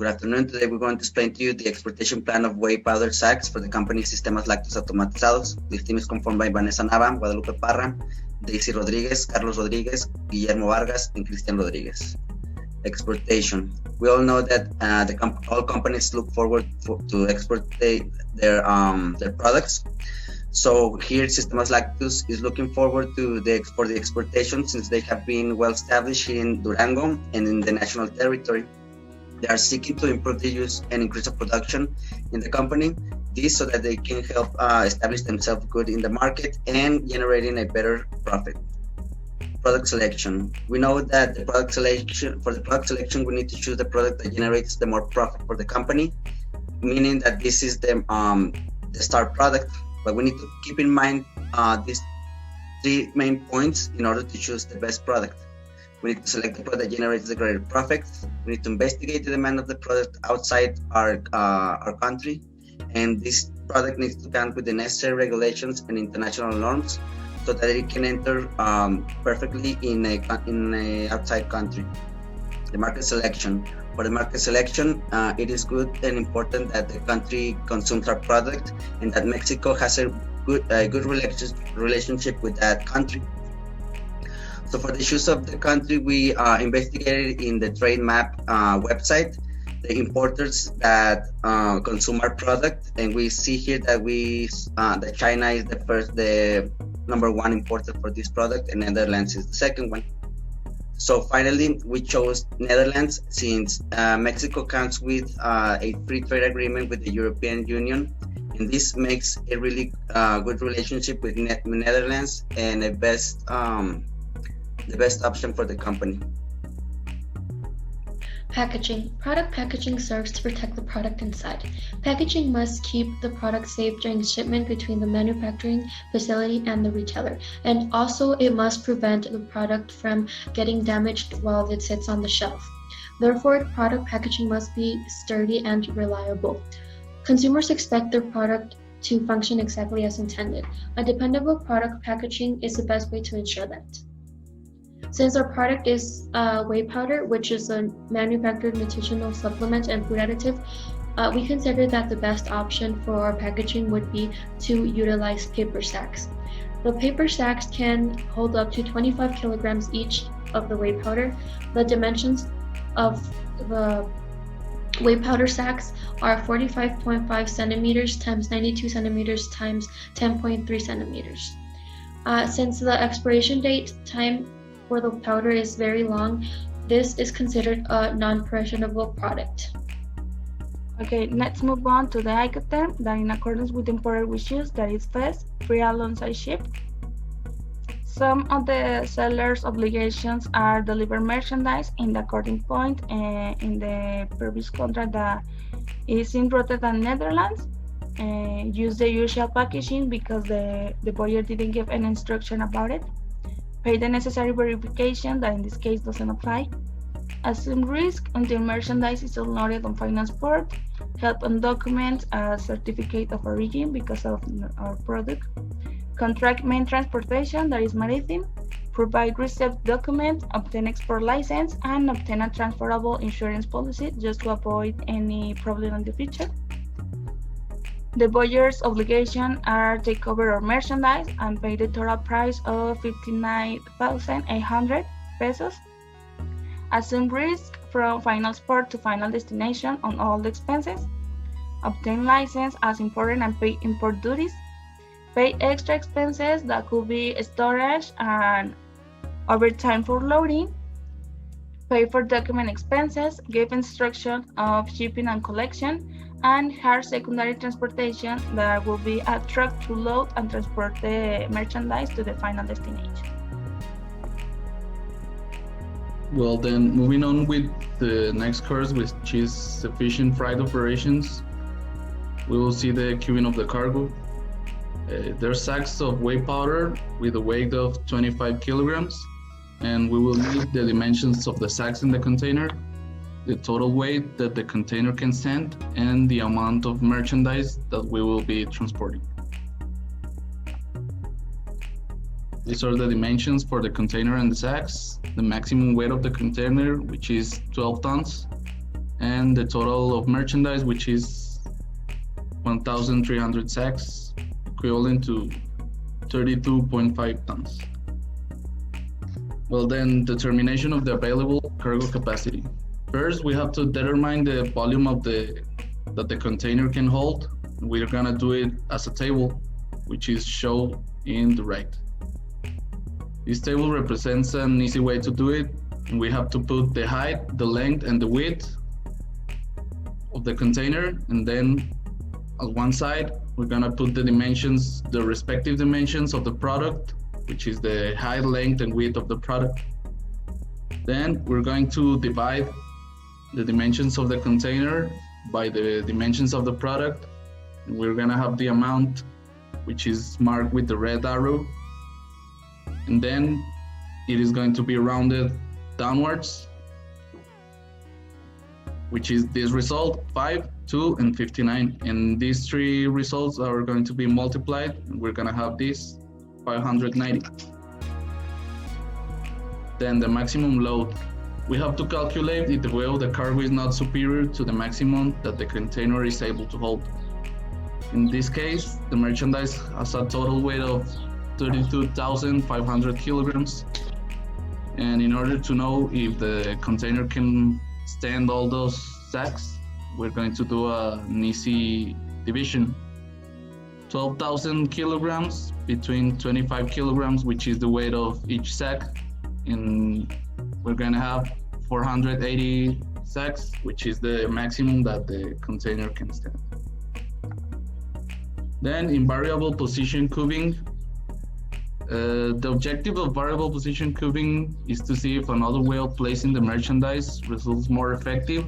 Good afternoon. Today we're going to explain to you the exportation plan of whey powder sacks for the company Sistemas Lacteos Automatizados. This team is conformed by Vanessa Nava, Guadalupe Parra, Daisy Rodriguez, Carlos Rodriguez, Guillermo Vargas, and Cristian Rodriguez. Exportation. We all know that all companies look forward to export their products. So here, Sistemas Lacteos is looking forward to the exportation since they have been well established in Durango and in the national territory. They are seeking to improve the use and increase the production in the company, this so that they can help establish themselves good in the market and generating a better profit. Product selection. We know that for the product selection, we need to choose the product that generates the more profit for the company, meaning that this is the star product. But we need to keep in mind these three main points in order to choose the best product. We need to select the product that generates the greater profit. We need to investigate the demand of the product outside our country. And this product needs to come with the necessary regulations and international norms so that it can enter perfectly in a outside country. The market selection. For the market selection, it is good and important that the country consumes our product and that Mexico has a good relationship with that country. So for the issues of the country, we investigated in the trade map website the importers that consume our product, and we see here that China is the number one importer for this product, and Netherlands is the second one. So finally, we chose Netherlands since Mexico comes with a free trade agreement with the European Union, and this makes a really good relationship with Netherlands and the best option for the company. Packaging. Product packaging serves to protect the product inside. Packaging must keep the product safe during shipment between the manufacturing facility and the retailer, and also it must prevent the product from getting damaged while it sits on the shelf. Therefore, product packaging must be sturdy and reliable. Consumers expect their product to function exactly as intended. A dependable product packaging is the best way to ensure that. Since our product is whey powder, which is a manufactured nutritional supplement and food additive, we consider that the best option for our packaging would be to utilize paper sacks. The paper sacks can hold up to 25 kilograms each of the whey powder. The dimensions of the whey powder sacks are 45.5 centimeters times 92 centimeters times 10.3 centimeters. Since the expiration date time for the powder is very long, this is considered a non-perishable product. Okay, let's move on to the Icoterm that in accordance with importer wishes that is fast, free alongside ship. Some of the seller's obligations are deliver merchandise in the according point in the previous contract that is in Rotterdam, Netherlands. Use the usual packaging because the buyer didn't give any instruction about it. Pay the necessary verification that in this case doesn't apply. Assume risk until merchandise is unloaded on finance port. Help and document a certificate of origin because of our product. Contract main transportation, that is maritime. Provide receipt document, obtain export license, and obtain a transferable insurance policy just to avoid any problem in the future. The buyer's obligation are take over our merchandise and pay the total price of 59,800 pesos. Assume risk from final port to final destination on all the expenses. Obtain license as importer and pay import duties. Pay extra expenses that could be storage and overtime for loading. Pay for document expenses, give instruction of shipping and collection, and hire secondary transportation that will be a truck to load and transport the merchandise to the final destination. Well, then moving on with the next course, which is sufficient freight operations, we will see the queuing of the cargo. There are sacks of whey powder with a weight of 25 kilograms, and we will need the dimensions of the sacks in the container, the total weight that the container can stand, and the amount of merchandise that we will be transporting. These are the dimensions for the container and the sacks. The maximum weight of the container, which is 12 tons, and the total of merchandise, which is 1,300 sacks, equivalent to 32.5 tons. Well, then determination of the available cargo capacity. First, we have to determine the volume of that the container can hold. We're gonna do it as a table, which is shown in the right. This table represents an easy way to do it. We have to put the height, the length, and the width of the container, and then on one side, we're gonna put the dimensions, the respective dimensions of the product, which is the height, length, and width of the product. Then we're going to divide the dimensions of the container by the dimensions of the product. And we're gonna have the amount, which is marked with the red arrow. And then it is going to be rounded downwards, which is this result, 5, 2, and 59. And these three results are going to be multiplied, and we're gonna have this 590. Then the maximum load. We have to calculate if the weight of the cargo is not superior to the maximum that the container is able to hold. In this case, the merchandise has a total weight of 32,500 kilograms. And in order to know if the container can stand all those sacks, we're going to do an easy division. 12,000 kilograms between 25 kilograms, which is the weight of each sack. And we're gonna have 480 sacks, which is the maximum that the container can stand. Then in variable position cubing, the objective of variable position cubing is to see if another way of placing the merchandise results more effective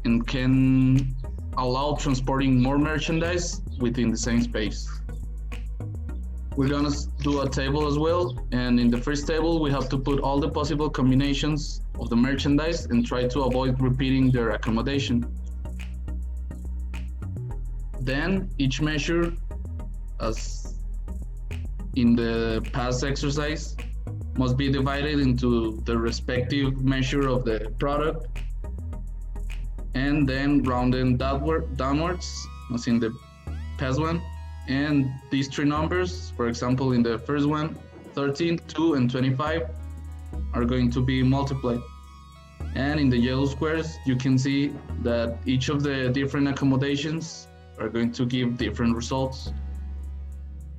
and can allow transporting more merchandise within the same space. We're gonna do a table as well, and in the first table we have to put all the possible combinations of the merchandise and try to avoid repeating their accommodation. Then each measure, as in the past exercise, must be divided into the respective measure of the product and then rounded downwards, as in the past one. And these three numbers, for example, in the first one, 13, 2, and 25, are going to be multiplied. And in the yellow squares, you can see that each of the different accommodations are going to give different results.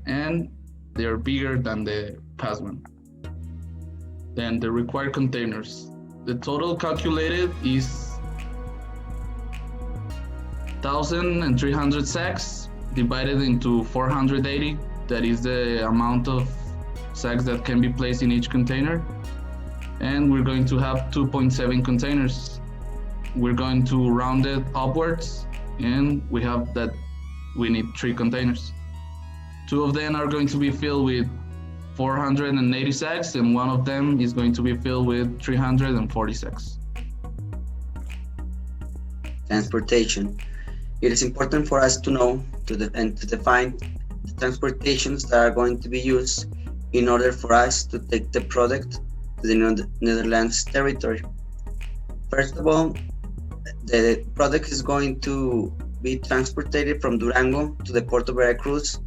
And they're bigger than the past one. Then the required containers. The total calculated is 1,300 sacks divided into 480. That is the amount of sacks that can be placed in each container. And we're going to have 2.7 containers. We're going to round it upwards, and we have that we need 3 containers. 2 of them are going to be filled with 480 sacks, and 1 of them is going to be filled with 340 sacks. Transportation. It is important for us to know and to define the transportations that are going to be used in order for us to take the product to the Netherlands territory. First of all, the product is going to be transported from Durango to the port of Veracruz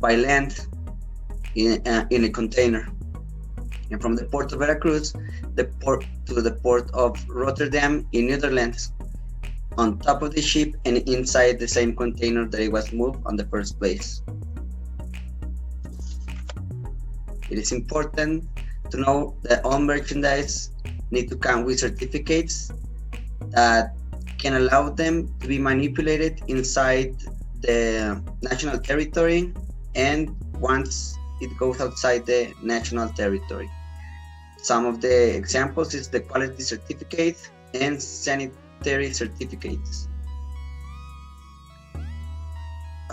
by land in a container. And from the port of Veracruz to the port of Rotterdam in Netherlands, on top of the ship and inside the same container that it was moved on the first place. It is important to know that all merchandise need to come with certificates that can allow them to be manipulated inside the national territory and once it goes outside the national territory. Some of the examples is the quality certificate and sanitary certificates.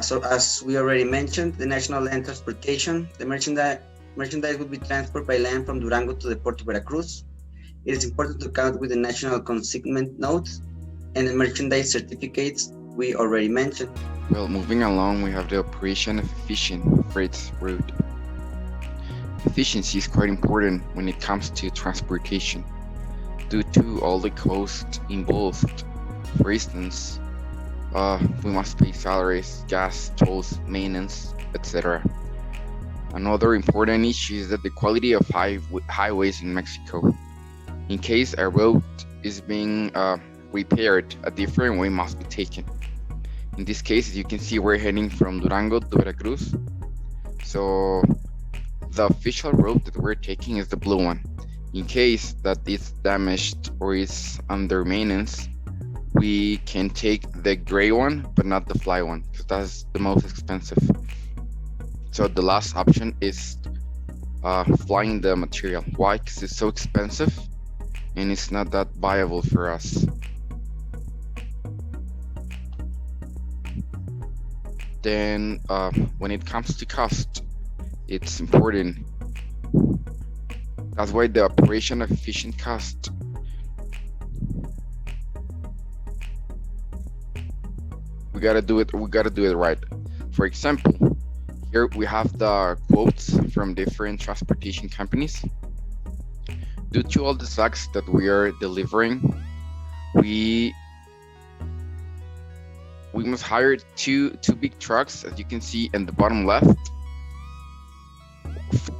So as we already mentioned, the national land transportation, the merchandise would be transported by land from Durango to the port of Veracruz. It is important to count with the national consignment notes and the merchandise certificates we already mentioned. Well, moving along, we have the operation of efficient freight route. Efficiency is quite important when it comes to transportation. due to all the costs involved. For instance, we must pay salaries, gas, tolls, maintenance, etc. Another important issue is that the quality of highways in Mexico. In case a road is being repaired, a different way must be taken. In this case, as you can see, we're heading from Durango to Veracruz. So the official road that we're taking is the blue one. In case that it's damaged or is under maintenance, we can take the gray one, but not the fly one, because that's the most expensive. So the last option is flying the material. Why? Because it's so expensive and it's not that viable for us. Then when it comes to cost, it's important. That's why the operation of efficient cost. We gotta do it right. For example, here we have the quotes from different transportation companies. Due to all the sacks that we are delivering, we must hire two big trucks, as you can see in the bottom left,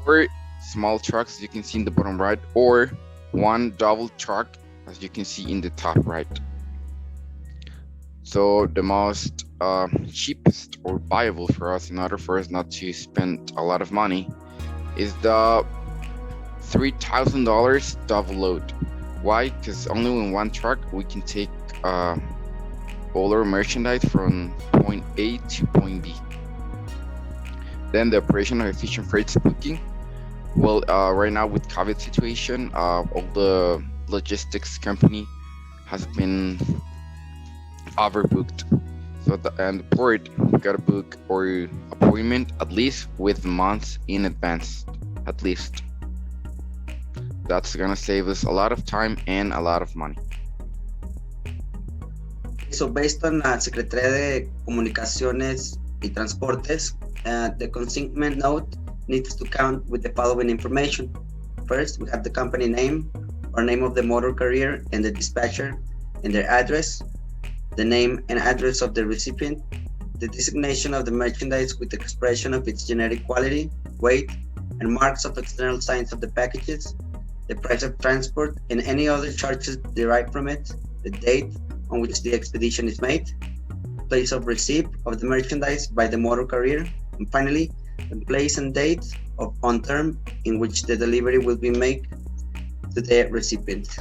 4 small trucks, as you can see in the bottom right, or 1 double truck, as you can see in the top right. So the most cheapest or viable for us, in order for us not to spend a lot of money, is the $3,000 double load. Why? Because only with 1 truck we can take all our merchandise from point A to point B. Then the operation of efficient freight booking. Well, right now with COVID situation, all the logistics company has been overbooked. So the port, we gotta book our appointment at least with months in advance, at least. That's gonna save us a lot of time and a lot of money. So based on la Secretaría de Comunicaciones y Transportes, the consignment note needs to count with the following information. First, we have the company name or name of the motor carrier and the dispatcher and their address, the name and address of the recipient, the designation of the merchandise with the expression of its generic quality, weight, and marks of external signs of the packages, the price of transport and any other charges derived from it, the date on which the expedition is made, place of receipt of the merchandise by the motor carrier, and finally, the place and date on term in which the delivery will be made to the recipient.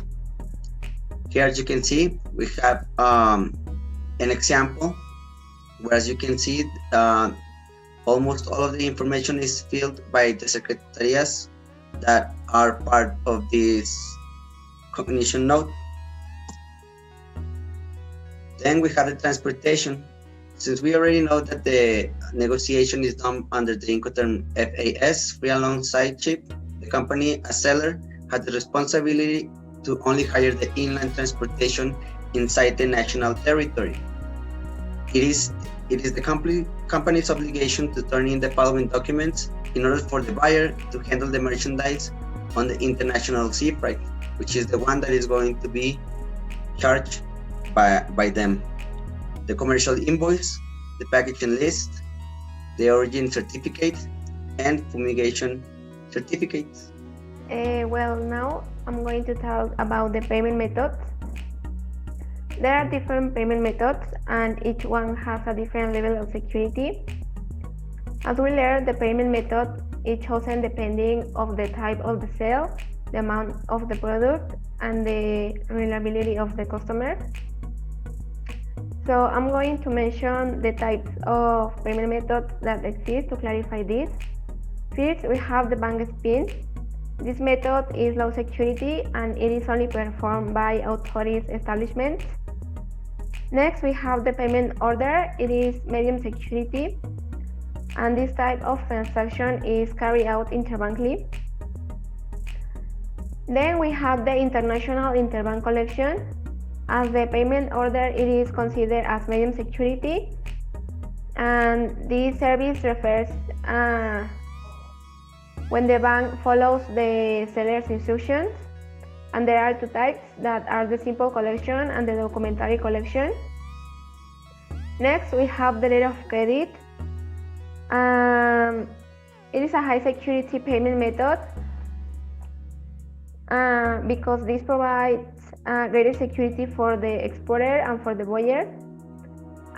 Here, as you can see, we have an example where, as you can see, almost all of the information is filled by the secretarias that are part of this cognition note. Then we have the transportation. Since we already know that the negotiation is done under the Incoterm FAS, free alongside ship, the company as seller had the responsibility to only hire the inland transportation inside the national territory. It is the company's obligation to turn in the following documents in order for the buyer to handle the merchandise on the international sea freight, which is the one that is going to be charged by them. The commercial invoice, the packaging list, the origin certificate, and fumigation certificate. Well, now I'm going to talk about the payment methods. There are different payment methods and each one has a different level of security. As we learned, the payment method is chosen depending on the type of the sale, the amount of the product, and the reliability of the customer. So I'm going to mention the types of payment methods that exist to clarify this. First, we have the bank spin. This method is low security and it is only performed by authorized establishments. Next, we have the payment order. It is medium security and this type of transaction is carried out interbankly. Then we have the international interbank collection. As the payment order, it is considered as medium security, and this service refers when the bank follows the seller's instructions And there are two types that are the simple collection and the documentary collection. Next, we have the letter of credit. It is a high security payment method because this provides greater security for the exporter and for the buyer.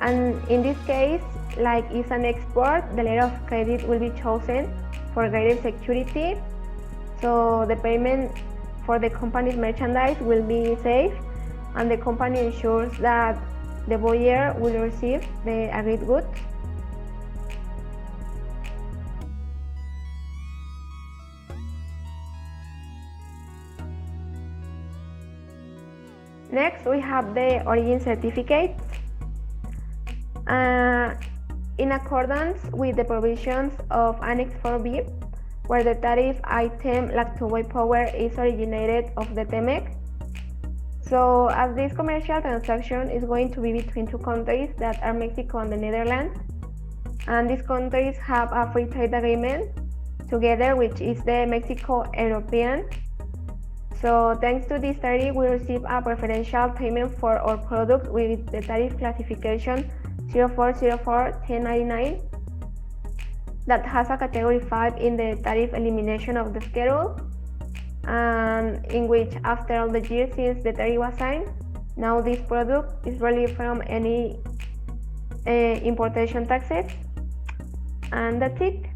And in this case, like it's an export, the letter of credit will be chosen for greater security. So the payment for the company's merchandise will be safe, and the company ensures that the buyer will receive the agreed goods. Next, we have the origin certificates. In accordance with the provisions of Annex 4B, where the tariff item lacto whey power is originated of the TEMEC. So as this commercial transaction is going to be between two countries that are Mexico and the Netherlands, and these countries have a free trade agreement together, which is the Mexico-European. So thanks to this tariff, we receive a preferential payment for our product with the tariff classification 0404-1099 that has a category 5 in the tariff elimination of the schedule, and in which after all the years since the tariff was signed, now this product is relieved from any importation taxes. And that's it.